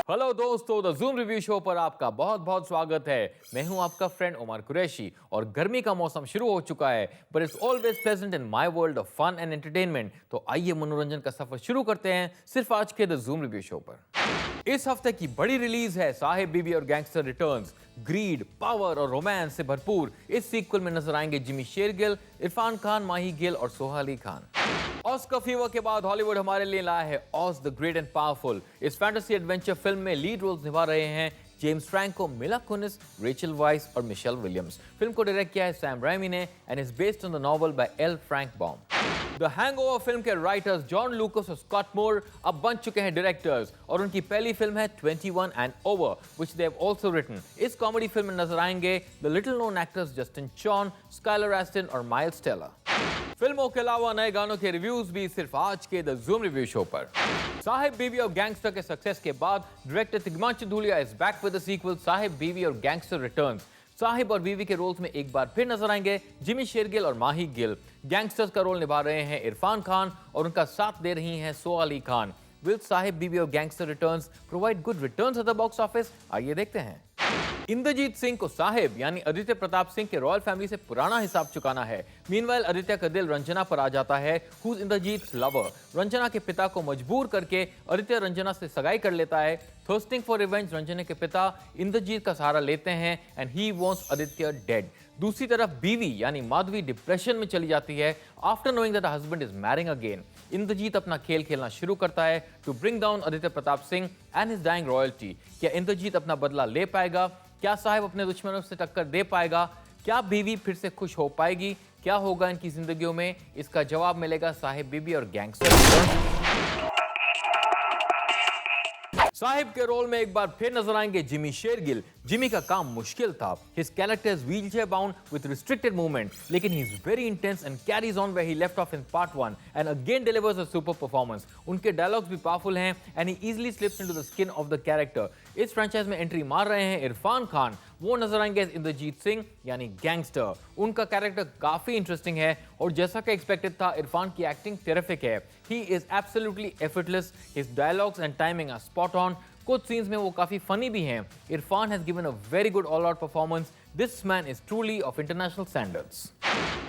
Hello दोस्तों, the Zoom review show पर आपका बहुत बहुत स्वागत है। मैं हूं आपका फ्रेंड उमर कुरैशी और गर्मी का मौसम शुरू हो चुका है, but it's always pleasant in my world of fun and entertainment. तो आइए मनोरंजन का सफर शुरू करते हैं सिर्फ आज के द जूम रिव्यू शो पर। इस हफ्ते की बड़ी रिलीज है Sahib Biwi Aur gangster returns. Grid, power और रोमांस से भरपूर इस सीक्वल में नजर आएंगे जिमी शेरगिल, इरफान खान, माही गिल और सोहा अली खान। ऑस्कर फीवर के बाद हॉलीवुड हमारे लिए लाया है ऑज द ग्रेट एंड पावरफुल। इस फैंटेसी एडवेंचर फिल्म में लीड रोल्स निभा रहे हैं जेम्स फ्रैंको, मिला कुनिस, रेचल वाइस और मिशेल विलियम्स। फिल्म को डायरेक्ट किया है सैम राइमी ने and is based on the novel by L Frank Baum. The Hangover film के राइटर्स जॉन लूकस और स्कॉट मोर अब बन चुके हैं डायरेक्टर्स और उनकी पहली फिल्म है 21 and over, which they have also written. इस कॉमेडी फिल्म में नजर आएंगे the little known actors Justin Chon, Skylar Astin और माइल्स टेलर। फिल्मों के अलावा नए गानों के रिव्यूज भी सिर्फ आज के द जूम रिव्यू शो पर। साहिब बीवी और गैंगस्टर के सक्सेस के बाद director Tigmanshu Dhulia is back with the sequel Saheb Biwi Aur gangster returns. Sahib और बीवी के रोल्स में एक बार फिर नजर आएंगे जिमी शेरगिल और माही गिल। गैंगस्टर्स का रोल निभा रहे हैं इरफान खान और उनका साथ दे रही हैं Soha Ali Khan. Will Sahib Biwi Aur gangster returns provide good returns at the box office? आइए देखते हैं। इंद्रजीत सिंह को साहिब यानी आदित्य प्रताप सिंह के रॉयल फैमिली से पुराना हिसाब चुकाना है। मीनवाइल आदित्य का दिल रंजना पर आ जाता है, who is Indrajeet lover. Ranjana के पिता को मजबूर करके आदित्य रंजना से सगाई कर लेता है। थर्स्टिंग फॉर रिवेंज रंजना के पिता इंद्रजीत का सहारा लेते हैं and he wants Aditya dead. दूसरी तरफ बीवी यानी माधवी डिप्रेशन में चली जाती है after knowing that husband is marrying again. Indrajeet अपना खेल खेलना शुरू करता है to bring down Aditya Pratap Singh and his dying royalty. क्या इंद्रजीत अपना बदला ले पाएगा? क्या साहिब अपने दुश्मनों से टक्कर दे पाएगा? क्या बीवी फिर से खुश हो पाएगी? क्या होगा इनकी जिंदगियों में? इसका जवाब मिलेगा साहिब बीबी और गैंगस्टर। साहिब के रोल में एक बार फिर नजर आएंगे जिमी शेरगिल। जिमी का काम मुश्किल था। His character is wheelchair bound with restricted movement, लेकिन he is very intense and carries on where he left off in part 1 and again delivers a super performance. उनके डायलॉग्स भी पावरफुल हैं and he easily slips into the skin of the character. इस franchise में entry मार रहे हैं इरफान खान। वो नजर आएंगे इंद्रजीत सिंह यानी गैंगस्टर। उनका कैरेक्टर काफी इंटरेस्टिंग है और जैसा कि एक्सपेक्टेड था इरफान की एक्टिंग टेरिफिक है। He is absolutely effortless. His dialogues and timing are spot on. कुछ सीन्स में वो काफी फनी भी हैं। Irfan has given a very good all out performance. This man is truly of international standards.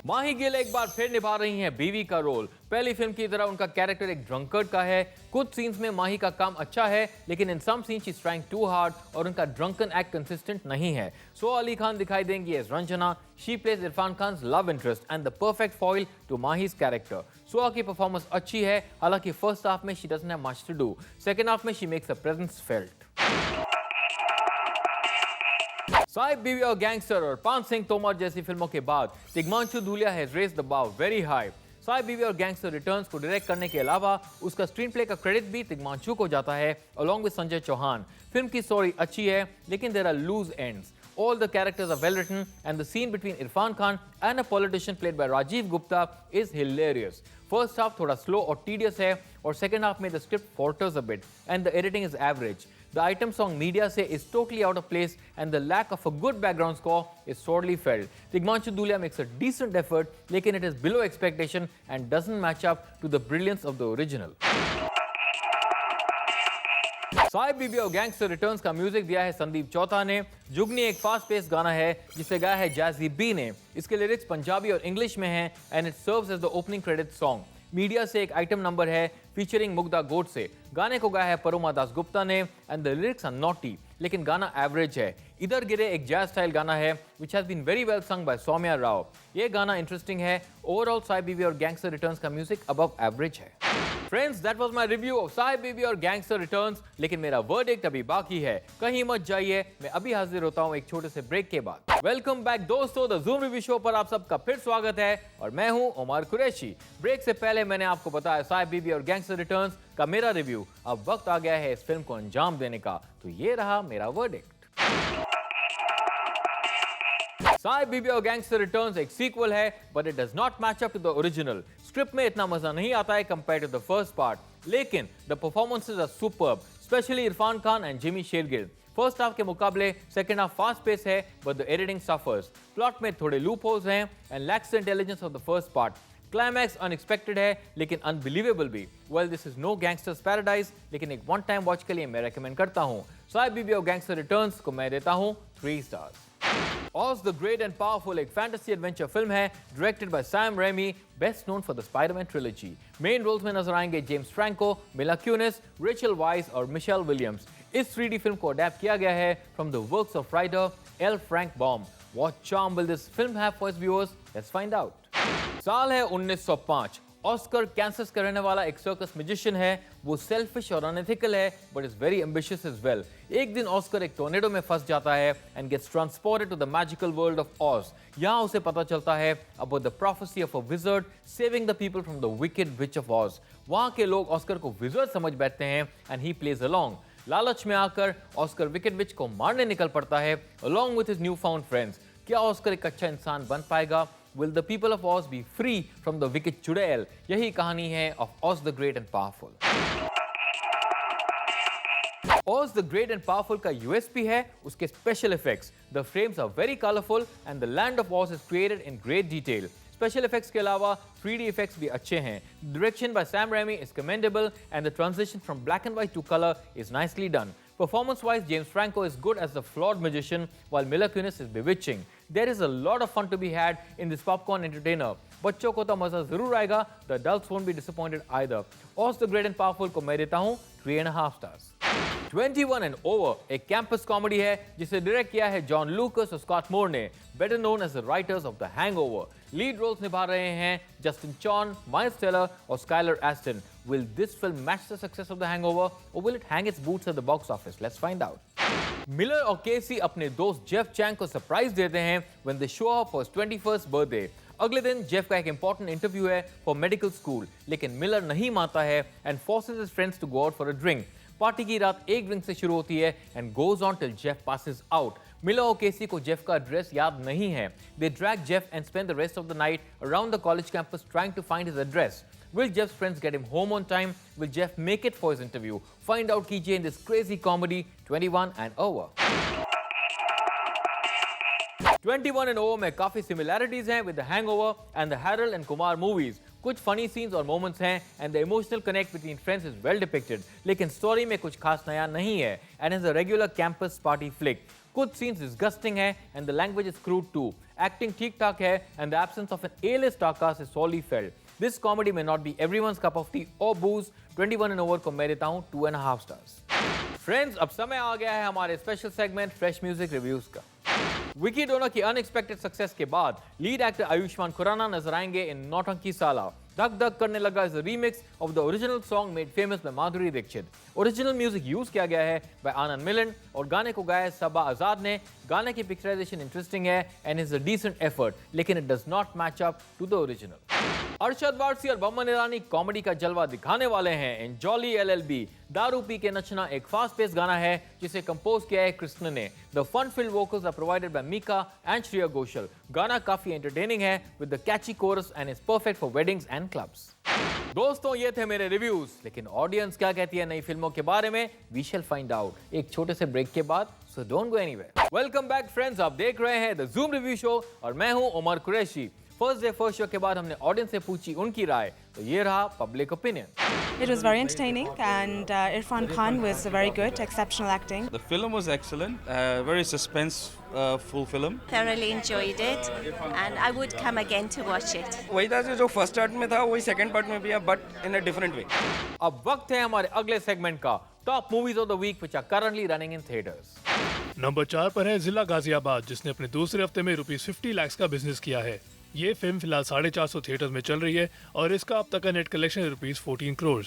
Mahie Gill एक बार फिर निभा रही हैं बीवी का रोल। पहली फिल्म की तरह उनका कैरेक्टर एक ड्रंकर्ड का है। कुछ सीन्स में माही का काम अच्छा है, लेकिन in some scenes she is trying too hard और उनका ड्रंकन एक्ट कंसिस्टेंट नहीं है। सोहा अली खान दिखाई देंगी as Ranjana. She plays Irfan Khan's love interest and the perfect foil to Mahie's character. Soha की परफॉर्मेंस अच्छी है, हालांकि फर्स्ट हाफ में she doesn't have much to do. Second half में she makes a presence felt. Saheb Biwi Aur gangster और पान सिंह तोमर जैसी फिल्मों के बाद Tigmanshu Dhulia has raised the bar very high. Saheb Biwi Aur gangster returns को डायरेक्ट करने के अलावा उसका स्क्रीन प्ले का क्रेडिट भी तिग्मांशु को जाता है along with Sanjay Chauhan. Film की स्टोरी अच्छी है, लेकिन there are loose ends. All the characters are well written and the scene between Irfan Khan and a politician played by Rajiv Gupta is hilarious. First half थोड़ा slow और tedious है और second half में the script falters a bit and the editing is average. The item song Media Se is totally out of place and the lack of a good background score is sorely felt. Tigmanshu Dhulia makes a decent effort, लेकिन it is below expectation and doesn't match up to the brilliance of the original. Sahib Biwi Aur gangster returns का music दिया है संदीप चौथा ने। जुगनी एक fast pace गाना है जिसे गाया है जैज़ी बी ने। इसके लिरिक्स पंजाबी और इंग्लिश में हैं and it serves as the opening credit song. Media से एक आइटम नंबर है फीचरिंग मुग्धा गोडसे। गाने को गाया है परोमा दास गुप्ता ने and the lyrics are naughty, लेकिन गाना एवरेज है। इधर गिरे एक जैज स्टाइल गाना है which has been very well sung by Soumya Rao. ये गाना इंटरेस्टिंग है। Overall Saheb Biwi Aur gangster returns का म्यूजिक अबव एवरेज है। Friends, that was my review of Saheb Biwi Aur gangster returns, लेकिन मेरा वर्डिक्ट अभी बाकी है। कहीं मत जाइए, मैं अभी हाजिर होता हूं एक छोटे से ब्रेक के बाद। वेलकम बैक दोस्तों, द जूम रिव्यू शो पर आप सबका फिर स्वागत है और मैं हूं उमर कुरैशी। ब्रेक से पहले मैंने आपको बताया साहिब बीबी और गैंगस्टर रिटर्न्स का मेरा रिव्यू। अब वक्त आ गया है इस फिल्म को अंजाम देने का, तो ये रहा मेरा verdict. Saheb Biwi Aur gangster returns एक सीक्वल है, but it does not match up to the original. Script में इतना मजा नहीं आता है compare to the first part, लेकिन the performances are superb, specially Irfan Khan and Jimmy Shergill. First half के मुकाबले सेकंड हाफ फास्ट पेस है, but the editing suffers. Plot में थोड़े लूप होल्स हैं and lacks the intelligence of the first part. Climax unexpected है लेकिन unbelievable भी। Well this is no gangster's paradise, लेकिन एक वन टाइम वॉच के लिए मैं रेकमेंड करता हूँ। साइब बीबी और गैंगस्टर रिटर्न्स को मैं देता हूँ 3 stars. Oz the Great and Powerful एक फैंटेसी एडवेंचर फिल्म है directed by Sam Raimi, best known for the Spiderman trilogy. Main roles में नजर आएंगे James Franco, Mila Kunis, Rachel Weisz और मिशेल विलियम्स। इस 3D फिल्म को adapt किया गया है from the works of writer L Frank Baum. What charm will this film have for its viewers? Let's find out. साल है 1905। Oscar Kansas का रहने वाला एक सर्कस मैजिशियन है। वो सेल्फिश और अनएथिकल है but is very ambitious as well. एक दिन ऑस्कर एक टोर्नेडो में फंस जाता है and gets transported to the magical world of Oz. यहाँ उसे पता चलता है about the prophecy of a wizard saving the people from the wicked witch of Oz. वहाँ के लोग ऑस्कर को विजर्ड समझ बैठते हैं एंड ही प्लेज अलोंग। लालच में आकर ऑस्कर विकेड विच को मारने निकल पड़ता है along with his new found friends. क्या ऑस्कर एक अच्छा इंसान बन पाएगा? Will the people of Oz be free from the wicked चुड़ैल? यही कहानी है of Oz the Great and Powerful। Oz the Great and Powerful का USP है उसके special effects। The frames are very colorful and the land of Oz is created in great detail। Special effects के अलावा 3D effects भी अच्छे हैं। Direction by Sam Raimi is commendable and the transition from black and white to color is nicely done। Performance-wise, James Franco is good as the flawed magician, while Mila Kunis is bewitching। There is a lot of fun to be had in this popcorn entertainer। बच्चों को तो मजा जरूर आएगा। The adults won't be disappointed either। Oz the Great and Powerful को मैं देता हूँ 3.5 stars। 21 and Over एक कैंपस कॉमेडी है जिसे डायरेक्ट किया है जॉन लूकस और स्कॉट मोर ने, better known as the writers of the Hangover. Lead roles निभा रहे हैं जस्टिन चॉन, माइल्स टेलर और Skylar Astin. Will this film match the success of The Hangover or will it hang its boots at the box office? Let's find out। Miller और केसी अपने दोस्त Jeff Chang को surprise देते हैं when they show up for his 21st birthday। अगले दिन Jeff का एक इंपॉर्टेंट इंटरव्यू है फॉर मेडिकल स्कूल, लेकिन मिलर नहीं मानता है and forces his friends to go out for a drink। Party की रात एक ड्रिंक से शुरू होती है and goes on till Jeff passes out. Miller और केसी को जेफ का एड्रेस याद नहीं है। They drag Jeff and spend the rest of the night around the college campus trying to find his address. Will Jeff's friends get him home on time? Will Jeff make it for his interview? Find out कीजिए in this crazy comedy 21 and Over। 21 and Over में काफी similarities हैं with The Hangover and the Harold and Kumar movies। कुछ funny scenes और moments हैं and the emotional connect between friends is well depicted, लेकिन story में कुछ खास नया नहीं है and is a regular campus party flick. कुछ सीन्स डिस्गस्टिंग है and the language is crude too. Acting ठीक ठाक है and the absence of an A-list star cast is sorely felt. This comedy may not be everyone's cup of tea or booze। 21 and Over को मैं देता हूँ 2.5 stars। Friends, अब समय आ गया है हमारे special segment fresh music reviews का। विकी डोनर की अनएक्सपेक्टेड सक्सेस के बाद लीड एक्टर आयुष्मान खुराना नजर आएंगे इन नौटंकी साला। धक Dhak Karne Laga is a remix of the original song made famous by Madhuri Dixit. Original music use किया गया है बाय आनंद मिलन और गाने को गाया है सबा आजाद ने। गाने की पिक्चराइजेशन इंटरेस्टिंग है and is a decent effort, लेकिन it does not match up to the original. Arshad Warsi और बमन ईरानी कॉमेडी का जलवा दिखाने वाले हैं इन जॉली LLB। दारू पी के नचना एक फास्ट पेस गाना है जिसे कंपोज किया है कृष्ण ने। The fun filled vocals are provided by Mika and Shreya Ghoshal. गाना काफी एंटरटेनिंग है with the catchy chorus and is perfect for weddings and clubs. दोस्तों, ये थे मेरे रिव्यूज, लेकिन ऑडियंस क्या कहती है नई फिल्मों के बारे में? वी शैल फाइंड आउट एक छोटे से ब्रेक के बाद, so don't go anywhere. Welcome back friends, आप देख रहे हैं द जूम रिव्यू शो और मैं हूं Umar Qureshi. First day first show के बाद हमने ऑडियंस से पूछी उनकी राय, तो ये रहा public opinion. It was very entertaining and Irfan Khan was very good, exceptional acting. The film was excellent, very suspenseful film. Thoroughly enjoyed it and I would come again to watch it। वही था जो first part में था वही second part में भी है, but in a different way. अब वक्त है हमारे अगले सेगमेंट का, top movies of the week which are currently running in theatres. Number 4 पर है जिला गाजियाबाद, जिसने अपने दूसरे हफ्ते में ₹50 लाख का बिजनेस किया है। ये फिल्म फिलहाल 450 थिएटर्स में चल रही है और इसका अब तक का नेट कलेक्शन है ₹14 करोड़।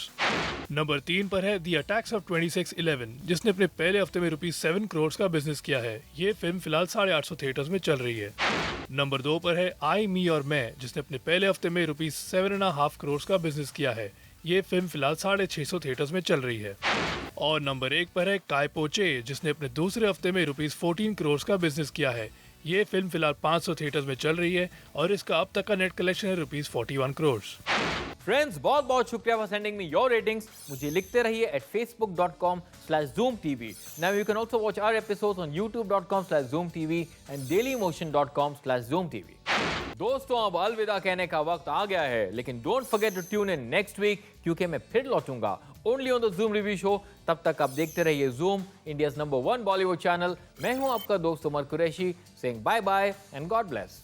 नंबर 3 पर है द अटैक्स ऑफ 2611, जिसने अपने पहले हफ्ते में ₹7 करोड़ का बिजनेस किया है। ये फिल्म फिलहाल 850 थिएटर्स में चल रही है। नंबर 2 पर है आई मी और मैं, जिसने अपने पहले हफ्ते में ₹7.5 करोड़ का बिजनेस किया है। ये फिल्म फिलहाल 650 थिएटर्स में चल रही है। और नंबर 1 पर है काय पोचे, जिसने अपने दूसरे हफ्ते में ₹14 करोड़ का बिजनेस किया है। ये फिल्म फिलहाल 500 थिएटर्स में चल रही है और इसका अब तक का नेट कलेक्शन है ₹41 करोड़। फ्रेंड्स, बहुत बहुत शुक्रिया for sending me your ratings. मुझे लिखते रहिए at facebook.com/zoomtv। Now you can also watch our episodes on youtube.com/zoomtv and dailymotion.com/zoomtv। दोस्तों अब अलविदा कहने का वक्त आ गया है, लेकिन don't forget to tune in next week क्योंकि मैं फिर लौटूंगा only on the Zoom review show. तब तक आप देखते रहिए Zoom, India's number 1 Bollywood channel. मैं हूं आपका दोस्त Umar Qureshi, saying bye bye and God bless.